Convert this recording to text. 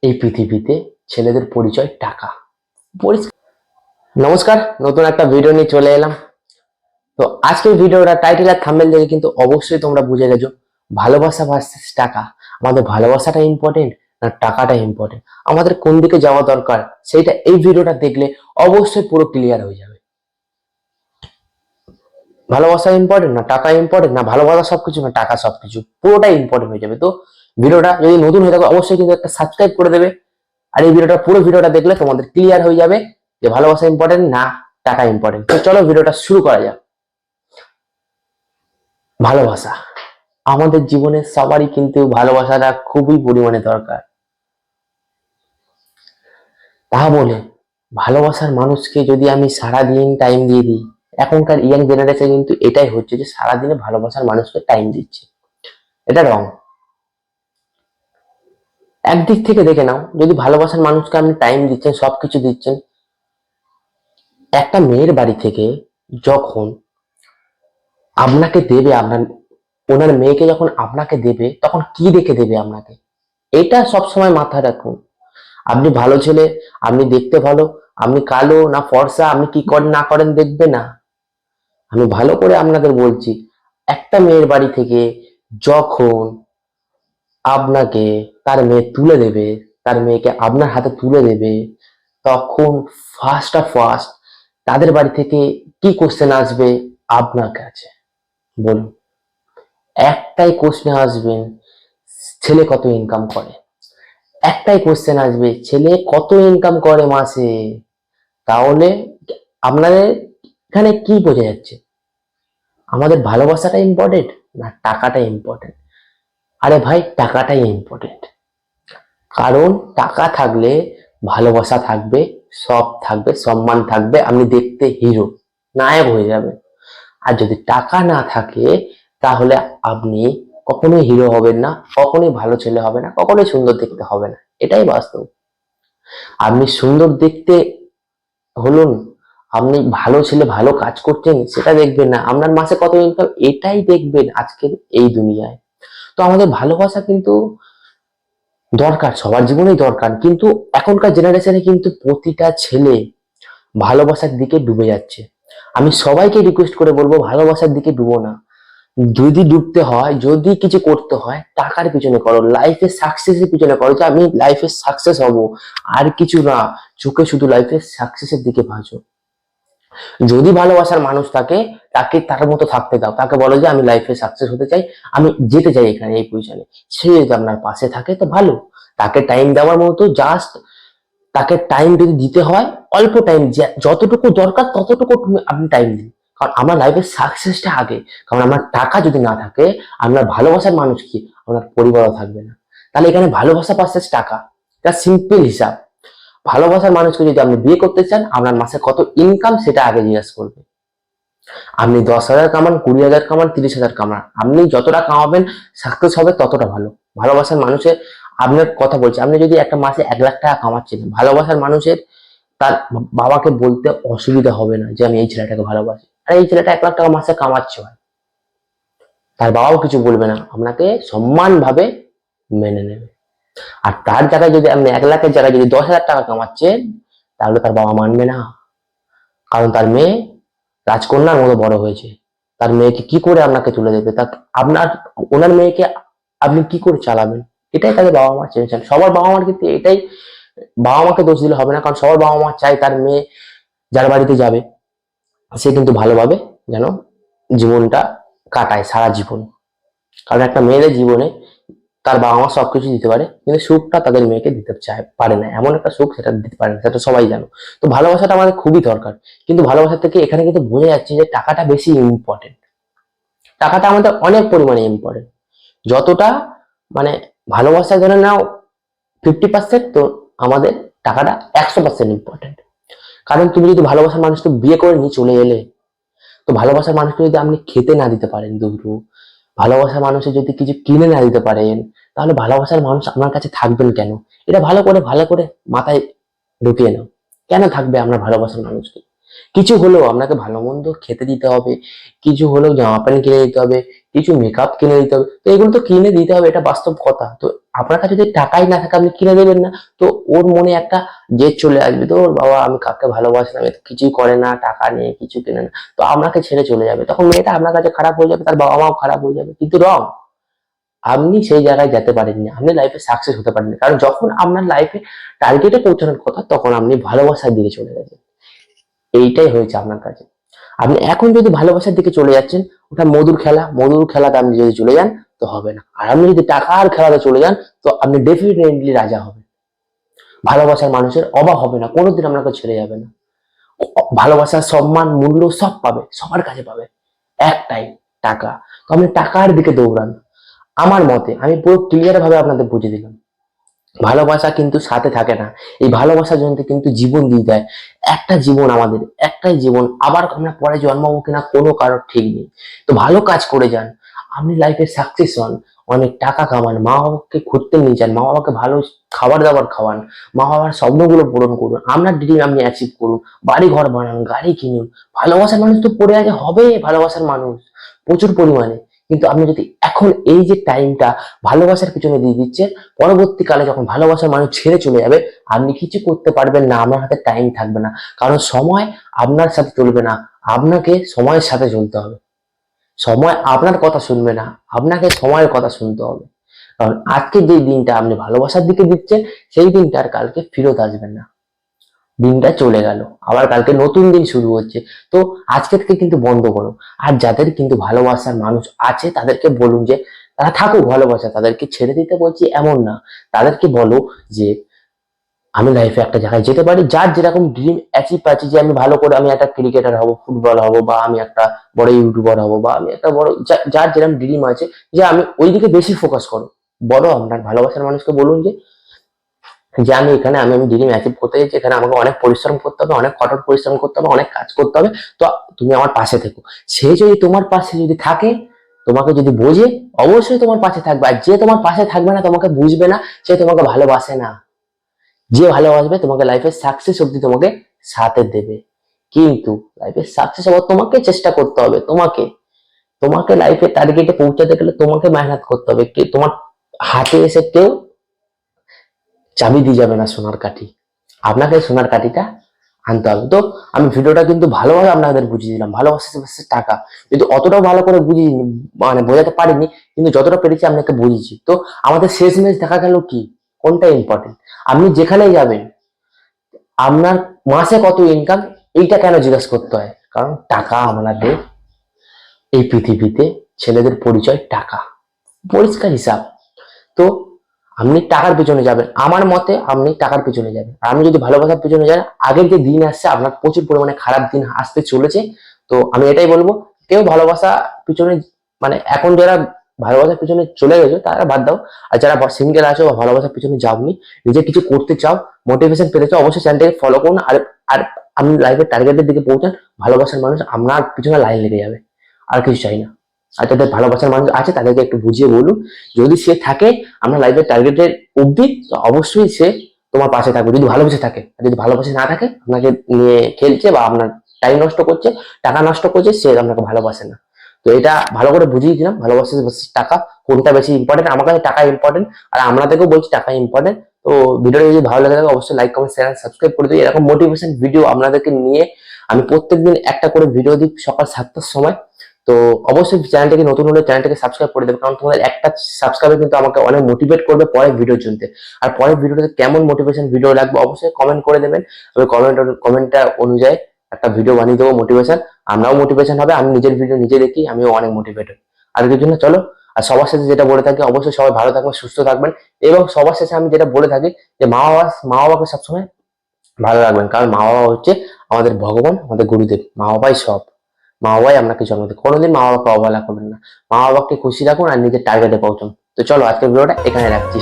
এই পৃথিবীতে ছেলেদের পরিচয় টাকা। নমস্কার, নতুন একটা ভিডিও নিয়ে চলে এলাম। তো আজকের ভিডিওটা টাইটেল আর থাম্বনেল দেখে কিন্তু অবশ্যই তোমরা বুঝে গেছো ভালোবাসা ভার্সেস টাকা। আমাদের ভালোবাসাটা ইম্পর্টেন্ট না টাকাটা ইম্পর্টেন্ট, আমাদের কোন দিকে যাওয়া দরকার সেইটা এই ভিডিওটা দেখলে অবশ্যই পুরো ক্লিয়ার হয়ে যাবে। ভালোবাসা ইম্পর্টেন্ট না টাকা ইম্পর্টেন্ট, না ভালোবাসা সবকিছু না টাকা সবকিছু, পুরোটাই ইম্পর্টেন্ট হয়ে যাবে। তো ভিডিওটা যদি নতুন হয়ে থাকে অবশ্যই কিন্তু একটা সাবস্ক্রাইব করে দেবে। আর এই ভিডিওটা পুরো ভিডিওটা দেখলে তোমাদের ক্লিয়ার হয়ে যাবে যে ভালোবাসা ইম্পর্টেন্ট না টাকা ইম্পর্টেন্ট। তো চলো ভিডিওটা শুরু করা যাক। ভালোবাসা আমাদের জীবনে সবারই কিন্তু ভালোবাসাটা খুবই পরিমাণে দরকার। তা বলে ভালোবাসার মানুষকে যদি আমি সারাদিন টাইম দিয়ে দিই, এখনকার ইয়াং জেনারেশন কিন্তু এটাই হচ্ছে যে সারাদিনে ভালোবাসার মানুষকে টাইম দিচ্ছে, এটা রং। একদিক থেকে দেখে নাও, যদি ভালোবাসার মানুষকে আপনি টাইম দিচ্ছেন সবকিছু দিচ্ছেন, একটা মেয়ের বাড়ি থেকে যখন আপনাকে দেবে, আপনার ওনার মেয়েকে যখন আপনাকে দেবে তখন কি দেখে দেবে আপনাকে, এটা সবসময় মাথায় রাখুন। আপনি ভালো ছেলে, আপনি দেখতে ভালো, আপনি কালো না ফর্সা, আপনি কি করেন না করেন দেখবে না। আমি ভালো করে আপনাদের বলছি, একটা মেয়ের বাড়ি থেকে যখন আপনাকে তার মেয়ে তুলে দেবে, তার মেয়েকে আপনার হাতে তুলে দেবে, তখন ফার্স্ট তাদের বাড়ি থেকে কি কোশ্চেন আসবে আপনার কাছে, বলুন? একটাই কোশ্চেন আসবেন, ছেলে কত ইনকাম করে। একটাই কোশ্চেন আসবে, ছেলে কত ইনকাম করে মাসে। তাহলে আপনাদের এখানে কি বোঝা যাচ্ছে, আমাদের ভালোবাসাটা ইম্পর্টেন্ট না টাকাটা ইম্পর্টেন্ট? আরে ভাই, টাকাটাই ইম্পর্টেন্ট। কারণ টাকা থাকলে ভালোবাসা থাকবে, সব থাকবে, সম্মান থাকবে, আপনি দেখতে হিরো, নায়ক হয়ে যাবেন। আর যদি টাকা না থাকে তাহলে আপনি কখনোই হিরো হবেন না, কখনোই ভালো ছেলে হবে না, কখনোই সুন্দর দেখতে হবে না, এটাই বাস্তব। আপনি সুন্দর দেখতে হলুন, আপনি ভালো ছেলে ভালো কাজ করছেন সেটা দেখবেন না, আপনার মাসে কত ইনকাম এটাই দেখবেন আজকের এই দুনিয়ায়। তো আমাদের ভালোবাসা কিন্তু দরকার, সবার জীবনেই দরকার, কিন্তু এখনকার জেনারেশনে কিন্তু প্রতিটা ছেলে ভালোবাসার দিকে ডুবে যাচ্ছে। আমি সবাইকে রিকোয়েস্ট করে বলবো ভালোবাসার দিকে ডুবো না। যদি ডুবতে হয়, যদি কিছু করতে হয়, টাকার পিছনে করো, লাইফে সাকসেসের পিছনে করো, যে আমি লাইফে সাকসেস হব, আর কিছু না। চোখে শুধু লাইফে সাকসেসের দিকে ভাঁজো। যদি ভালোবাসার মানুষ থাকে তাকে তার মতো থাকতে দাও, তাকে বলো যে আমি লাইফে সাকসেস হতে চাই, আমি যেতে চাই এখানে এই পজিশনে। সে যদি আপনার পাশে থাকে তো ভালো, তাকে টাইম দেওয়ার মতো জাস্ট, তাকে টাইম যদি দিতে হয় অল্প টাইম, যতটুকু দরকার ততটুকু আপনি টাইম দিন। কারণ আমার লাইফের সাকসেসটা আগে। কারণ আমার টাকা যদি না থাকে, আপনার ভালোবাসার মানুষ কি, আপনার পরিবারও থাকবে না। তাহলে এখানে ভালোবাসা পার্সেস টাকা, এটা সিম্পল হিসাব। ভালোবাসার মানুষকে যদি আপনি বিয়ে করতে চান, আপনার মাসে কত ইনকাম সেটা আগে জিজ্ঞাসা করবে। আপনি 10,000 কামান, 20,000 কামান, 30,000 কামান, আপনি যতটা কামাবেন সাকসেস হবে ততটা ভালো। ভালোবাসার মানুষের, আপনার কথা বলছি, আপনি যদি একটা মাসে 1,00,000 টাকা কামাচ্ছেন, ভালোবাসার মানুষের তার বাবাকে বলতে অসুবিধা হবে না যে আমি এই ছেলেটাকে ভালোবাসি। আর এই ছেলেটা 1,00,000 টাকা মাসে কামাচ্ছে, হয় তার বাবাও কিছু বলবে না, আপনাকে সম্মান ভাবে মেনে নেবে। আর তার জায়গায় যদি আপনি 1,00,000-এর জায়গায় যদি 10,000 টাকা কামাচ্ছেন, তাহলে তার বাবা মানবে না। কারণ তার মেয়ে রাজকন্যার মতো বড় হয়েছে, তার মেয়েকে কি করে আপনাকে তুলে দেবে, তা আপনার ওনার মেয়েকে আপনি কি করে চালাবেন, এটাই তাদের বাবা মা চেয়েছেন। সবার বাবা মার কিন্তু এটাই, বাবা মাকে দোষ দিলে হবে না, কারণ সবার বাবা মা চায় তার মেয়ে যার বাড়িতে যাবে সে কিন্তু ভালোভাবে যেন জীবনটা কাটায় সারা জীবন। কারণ একটা মেয়েদের জীবনে তার বাবা মা সবকিছু দিতে পারে, কিন্তু সুখটা তাদের মেয়েকে দিতে চায় পারে না, এমন একটা সুখ সেটা দিতে পারে না, সেটা সবাই জানো। তো ভালোবাসাটা আমাদের খুবই দরকার, কিন্তু ভালোবাসা থেকে এখানে কিন্তু বোঝা যাচ্ছে যে টাকাটা বেশি ইম্পর্টেন্ট। টাকাটা আমাদের অনেক পরিমাণে ইম্পর্টেন্ট, যতটা মানে ভালোবাসা ধরে নাও 50%, তো আমাদের টাকাটা 100% ইম্পর্টেন্ট। কারণ তুমি যদি ভালোবাসার মানুষকে বিয়ে করে নিয়ে চলে এলে, তো ভালোবাসার মানুষকে যদি আপনি খেতে না দিতে পারেন দুপুর, ভালোবাসার মানুষের যদি কিছু কিনে না দিতে পারেন, তাহলে ভালোবাসার মানুষ আপনার কাছে থাকবেন কেন? এটা ভালো করে মাথায় ঢুকিয়ে নাও। কেন থাকবে আপনার ভালোবাসার মানুষকে? কিছু হলেও আপনাকে ভালো মন্দ খেতে দিতে হবে, কিছু হলেও জামা প্যান্ট কিনে দিতে হবে, কিছু মেকআপ কিনে দিতে হবে। তো এগুলো তো কিনে দিতে হবে, এটা বাস্তব কথা। তো আপনার কাছে যদি টাকাই না থাকে আপনি কিনে দেবেন না, তো ওর মনে একটা জেদ চলে আসবে, তো ওর বাবা আমি কাকে ভালোবাসলাম, এ তো কিছুই করে না, টাকা নেই, কিছু কেনে না, তো আপনাকে ছেড়ে চলে যাবে। তখন মেয়েটা আপনার কাছে খারাপ হয়ে যাবে, তার বাবা মাও খারাপ হয়ে যাবে। কিন্তু রং, আপনি সেই জায়গায় যেতে পারেননি, আপনি লাইফে সাকসেস হতে পারেননি, কারণ যখন আপনার লাইফে টার্গেটে পৌঁছানোর কথা তখন আপনি ভালোবাসার দিকে চলে গেছেন। এইটাই হয়েছে আপনার কাছে। আপনি এখন যদি ভালোবাসার দিকে চলে যাচ্ছেন, ওটা মধুর খেলা, মধুর খেলাতে আপনি যদি চলে যান তো হবে না। আর আপনি যদি টাকার খেলাতে চলে যান তো আপনি ডেফিনেটলি রাজা হবেন। ভালোবাসার মানুষের অভাব হবে না, কোনোদিন আপনাকে ছেড়ে যাবে না। ভালোবাসার সম্মান মূল্য সব পাবে, সবার কাছে পাবে, একটাই টাকা। তো আপনি টাকার দিকে দৌড়ান। আমার মতে আমি পুরো ক্লিয়ার ভাবে আপনাদের বুঝিয়ে দিলাম, ভালোবাসা কিন্তু সাথে থাকে না, এই ভালোবাসার জন্য কিন্তু জীবন দিয়ে দেয়। একটা জীবন, আমাদের একটাই জীবন, আবার আমরা পরে জন্মাবো কিনা কোনো কারোর ঠিক নেই। তো ভালো কাজ করে যান, আপনি লাইফে সাকসেস হন, অনেক টাকা কামান, মা বাবাকে ঘুরতে নিয়ে যান, মা বাবাকে ভালো খাবার দাবার খাওয়ান, মা বাবার স্বপ্নগুলো পূরণ করুন, আপনার ড্রিম আপনি অ্যাচিভ করুন, বাড়ি ঘর বানান, গাড়ি কিনুন। ভালোবাসার মানুষ তো পড়ে আছে, হবে ভালোবাসার মানুষ প্রচুর পরিমাণে। কিন্তু আপনি যদি এখন এই যে টাইমটা ভালোবাসার পিছনে দিয়ে দিচ্ছেন, পরবর্তীকালে যখন ভালোবাসার মানুষ ছেড়ে চলে যাবে আপনি কিছু করতে পারবেন না, আপনার হাতে টাইম থাকবে না, কারণ সময় আপনার সাথে চলবে না, আপনাকে সময়ের সাথে চলতে হবে। সময় আপনার কথা শুনবে না, আপনাকে সময়ের কথা শুনতে হবে। কারণ আজকে যে দিনটা আপনি ভালোবাসার দিকে দিচ্ছেন সেই দিনটা আর কালকে ফেরত আসবেন না। দিনটা চলে গেল, আবার কালকে নতুন দিন শুরু হচ্ছে। তো আজকে থেকে কিন্তু বন্ধ করো। আর যাদের কিন্তু ভালোবাসার মানুষ আছে তাদেরকে বলুন যে তারা থাকুক ভালোবাসা, তাদেরকে ছেড়ে দিতে বলছি এমন না। তাদেরকে বলো যে আমি লাইফে একটা জায়গায় যেতে পারি, যার যেরকম ড্রিম অ্যাচিভ আছে, যে আমি ভালো করে আমি একটা ক্রিকেটার হব, ফুটবল হব, বা আমি একটা বড় ইউটিউবার হব, বা আমি একটা বড় যার যেরকম ড্রিম আছে, যে আমি ওই দিকে বেশি ফোকাস করো। বলো আপনার ভালোবাসার মানুষকে, বলুন যে যে আমি এখানে আমি আমি ড্রিম অ্যাচিভ করতে চাইছি, এখানে আমাকে অনেক পরিশ্রম করতে হবে, অনেক কঠোর পরিশ্রম করতে হবে, অনেক কাজ করতে হবে। তো তুমি আমার পাশে থেকো। সে যদি তোমার পাশে যদি থাকে, তোমাকে যদি বোঝে, অবশ্যই তোমার পাশে থাকবে। আর যে তোমার পাশে থাকবে না, তোমাকে বুঝবে না, সে তোমাকে ভালোবাসে না। যে ভালোবাসবে তোমাকে লাইফে সাকসেস অব্দি তোমাকে সাথে দেবে। কিন্তু লাইফে সাকসেস হওয়ার তোমাকে চেষ্টা করতে হবে, তোমাকে তোমাকে লাইফে টার্গেটে পৌঁছাতে গেলে তোমাকে মেহনত করতে হবে। কি তোমার হাতে এসে কেউ চাবি দিয়ে যাবে না সোনার কাঠি, আপনাকে সোনার কাঠিটা আনতে হবে। তো আমি ভিডিওটা কিন্তু ভালোভাবে আপনাদের বুঝিয়ে দিলাম, ভালোবাসা হচ্ছে টাকা, কিন্তু অতটাও ভালো করে বুঝিয়ে মানে বোঝাতে পারিনি, কিন্তু যতটা পেরেছি আপনাকে বুঝিয়েছি। তো আমাদের শেষ ম্যাচ দেখা গেল কি, কোনটা ইম্পর্টেন্ট, আপনি যেখানে যাবেন আপনার মাসে কত ইনকাম, এইটা কেন জিজ্ঞেস করতে হয়, কারণ টাকা আমাদের এই পৃথিবীতে ছেলেদের পরিচয় টাকা, পরিষ্কার হিসাব। তো আপনি টাকার পিছনে যাবেন, আমার মতে আপনি টাকার পিছনে যাবেন। আর আপনি যদি ভালোবাসার পিছনে যান, আগের যে দিন আসছে আপনার প্রচুর পরিমাণে খারাপ দিন আসতে চলেছে। তো আমি এটাই বলবো, কেউ ভালোবাসা পিছনে মানে এখন যারা ভালোবাসার পিছনে চলে গেছো তারা বাদ দাও। আর যারা সিঙ্গেল আছো বা ভালোবাসার পিছনে যাওনি, নিজে কিছু করতে চাও, মোটিভেশন পেতে চাও, অবশ্যই চ্যানেলটাকে ফলো করুন। আর আর আপনি লাইফের টার্গেটের দিকে পৌঁছান, ভালোবাসার মানুষ আপনার পিছনে লাইন লেগে যাবে, আর কিছু চাই না। আর যাদের ভালোবাসার মানুষ আছে তাদেরকে একটু বুঝিয়ে বলুন, যদি সে থাকে আপনার লাইফের টার্গেটের অবধি, তো অবশ্যই সে তোমার পাশে থাকবে, যদি ভালোবেসে থাকে। আর যদি ভালোবাসে না থাকে, আপনাকে নিয়ে খেলছে বা আপনার টাইম নষ্ট করছে, টাকা নষ্ট করছে, সে আপনাকে ভালোবাসে না। তো এটা ভালো করে বুঝিয়ে দিলাম, ভালোবাসা versus টাকা কোনটা বেশি ইম্পর্টেন্ট। আমার কাছে টাকা ইম্পর্টেন্ট, আর আপনাদেরকেও বলছি টাকা ইম্পর্টেন্ট। তো ভিডিওটা যদি ভালো লাগে থাকে অবশ্যই লাইক কমেন্ট শেয়ার সাবস্ক্রাইব করে দিই। এরকম মোটিভেশন ভিডিও আপনাদেরকে নিয়ে আমি প্রত্যেকদিন একটা করে ভিডিও দিই সকাল 7টার সময়। তো অবশ্যই চ্যানেলটাকে নতুন হলে চ্যানেলটাকে সাবস্ক্রাইব করে দেবে, কারণ তোমাদের একটা সাবস্ক্রাইব কিন্তু আমাকে অনেক মোটিভেট করবে পরের ভিডিও জন্য। আর পরের ভিডিওতে কেমন মোটিভেশন ভিডিও লাগবে অবশ্যই কমেন্ট করে দেবেন, আমি কমেন্টটা অনুযায়ী একটা ভিডিও বানিয়ে দেবো মোটিভেশন। আমরাও মোটিভেশন হবে, আমি নিজের ভিডিও নিজে দেখি আমিও অনেক মোটিভেটেড। আর এর জন্য চলো, আর সবার সাথে যেটা বলে থাকি, অবশ্যই সবাই ভালো থাকবেন, সুস্থ থাকবেন। এবং সবার শেষে আমি যেটা বলে থাকি যে মা বাবাকে সবসময় ভালো রাখবেন, কারণ মা বাবা হচ্ছে আমাদের ভগবান, আমাদের গুরুদেব। মা বাবাই সব, মা বাবাই আপনাকে জন্ম দেয়, কোনোদিন মা বাবাকে অবহেলা করবেন না। মা বাবাকে খুশি রাখুন আর নিজের টার্গেটে পৌঁছুন। তো চলো আজকের ভিডিওটা এখানে রাখছি।